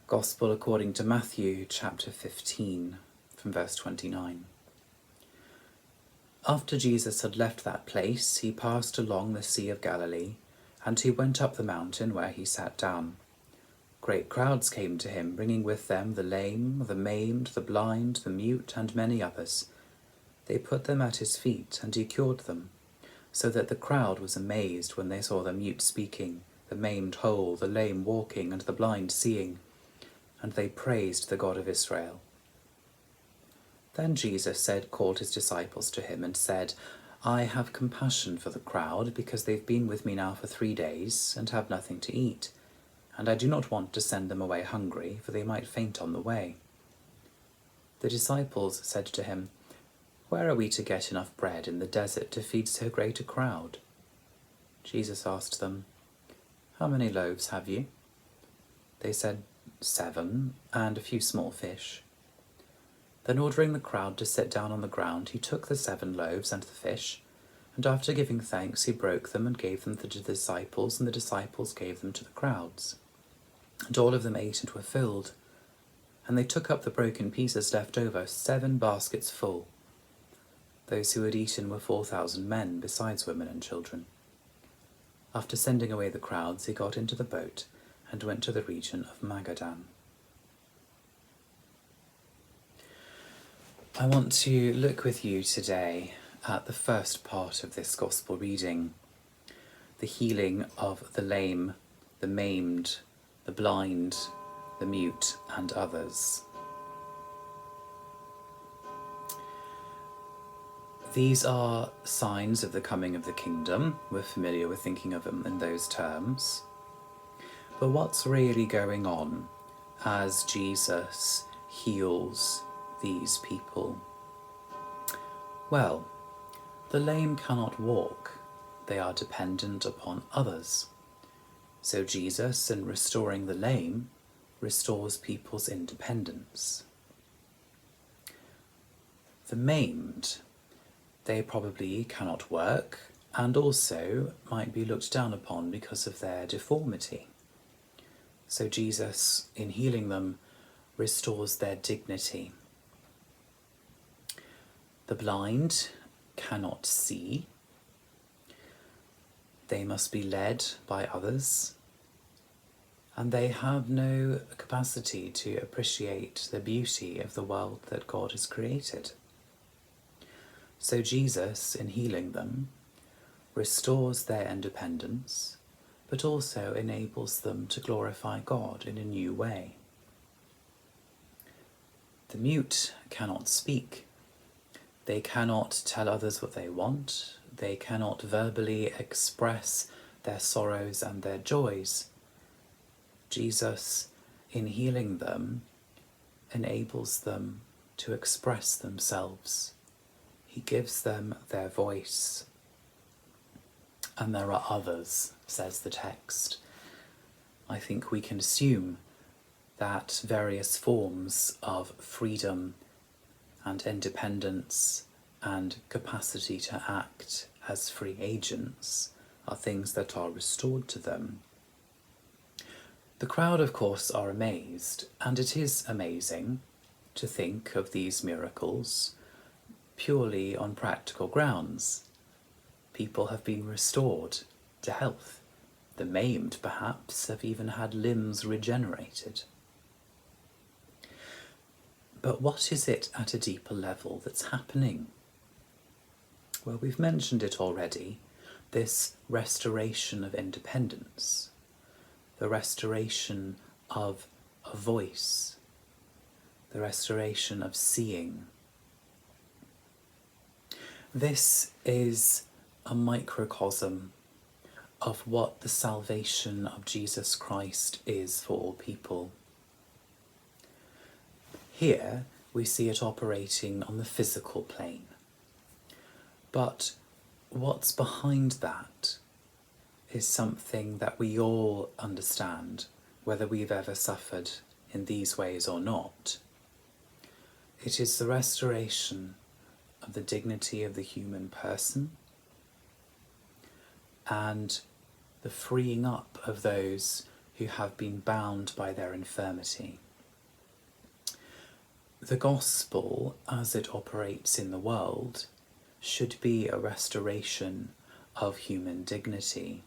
Gospel according to Matthew chapter 15 from verse 29. After Jesus had left that place, he passed along the Sea of Galilee, and he went up the mountain where he sat down. Great crowds came to him, bringing with them the lame, the maimed, the blind, the mute, and many others. They put them at his feet, and he cured them, so that the crowd was amazed when they saw the mute speaking, the maimed whole, the lame walking, and the blind seeing. And they praised the God of Israel. Then Jesus called his disciples to him and said, I have compassion for the crowd, because they've been with me now for 3 days and have nothing to eat, and I do not want to send them away hungry, for they might faint on the way. The disciples said to him, Where are we to get enough bread in the desert to feed so great a crowd? Jesus asked them, How many loaves have you? They said, 7, and a few small fish. Then ordering the crowd to sit down on the ground, he took the 7 loaves and the fish, and after giving thanks he broke them and gave them to the disciples, and the disciples gave them to the crowds. And all of them ate and were filled. And they took up the broken pieces left over, 7 baskets full. Those who had eaten were 4,000 men, besides women and children. After sending away the crowds, he got into the boat and went to the region of Magadan. I want to look with you today at the first part of this Gospel reading, the healing of the lame, the maimed, the blind, the mute, and others. These are signs of the coming of the kingdom. We're familiar with thinking of them in those terms. But what's really going on as Jesus heals these people? Well, the lame cannot walk. They are dependent upon others. So Jesus, in restoring the lame, restores people's independence. The maimed, they probably cannot work and also might be looked down upon because of their deformity. So Jesus, in healing them, restores their dignity. The blind cannot see. They must be led by others, and they have no capacity to appreciate the beauty of the world that God has created. So Jesus, in healing them, restores their independence, but also enables them to glorify God in a new way. The mute cannot speak. They cannot tell others what they want. They cannot verbally express their sorrows and their joys. Jesus, in healing them, enables them to express themselves. He gives them their voice. And there are others, says the text. I think we can assume that various forms of freedom and independence and capacity to act as free agents are things that are restored to them. The crowd, of course, are amazed, and it is amazing to think of these miracles purely on practical grounds. People have been restored to health. The maimed, perhaps, have even had limbs regenerated. But what is it at a deeper level that's happening? Well, we've mentioned it already, this restoration of independence, the restoration of a voice, the restoration of seeing. This is a microcosm of what the salvation of Jesus Christ is for all people. Here we see it operating on the physical plane. But what's behind that is something that we all understand, whether we've ever suffered in these ways or not. It is the restoration of the dignity of the human person and the freeing up of those who have been bound by their infirmity. The gospel, as it operates in the world, should be a restoration of human dignity.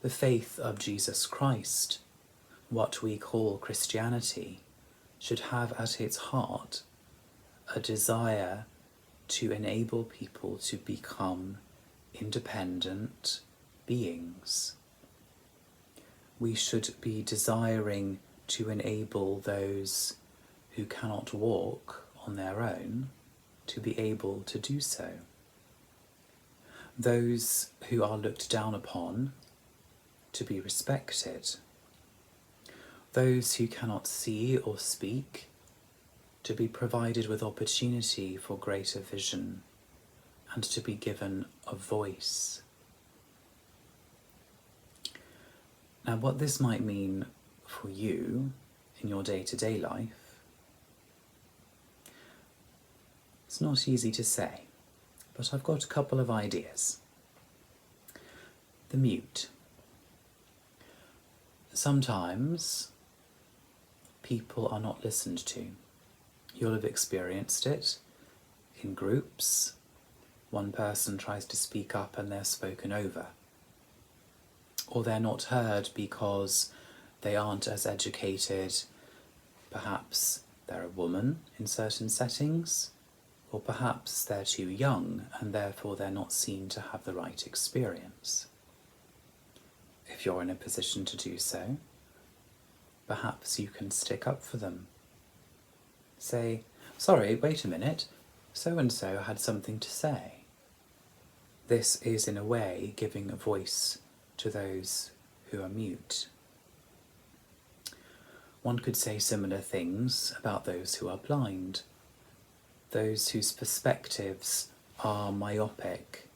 The faith of Jesus Christ, what we call Christianity, should have at its heart a desire to enable people to become independent beings. We should be desiring to enable those who cannot walk on their own to be able to do so. Those who are looked down upon to be respected. Those who cannot see or speak to be provided with opportunity for greater vision and to be given a voice. Now, what this might mean for you in your day-to-day life, it's not easy to say, but I've got a couple of ideas. The mute. Sometimes people are not listened to. You'll have experienced it in groups. One person tries to speak up and they're spoken over. Or they're not heard because they aren't as educated. Perhaps they're a woman in certain settings, or perhaps they're too young and therefore they're not seen to have the right experience. If you're in a position to do so, perhaps you can stick up for them. Say, sorry, wait a minute, so-and-so had something to say. This is in a way giving a voice to those who are mute. One could say similar things about those who are blind, those whose perspectives are myopic.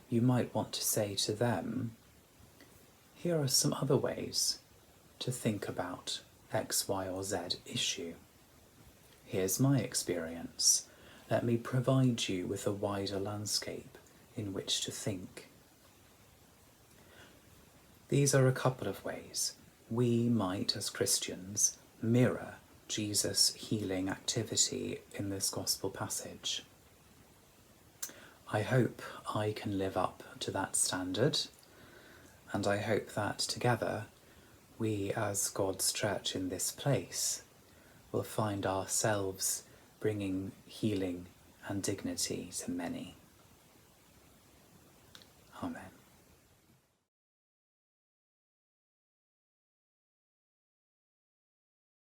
You might want to say to them, here are some other ways to think about X, Y, or Z issue. Here's my experience. Let me provide you with a wider landscape in which to think. These are a couple of ways we might, as Christians, mirror Jesus' healing activity in this gospel passage. I hope I can live up to that standard, and I hope that together we, as God's church in this place, will find ourselves bringing healing and dignity to many. Amen.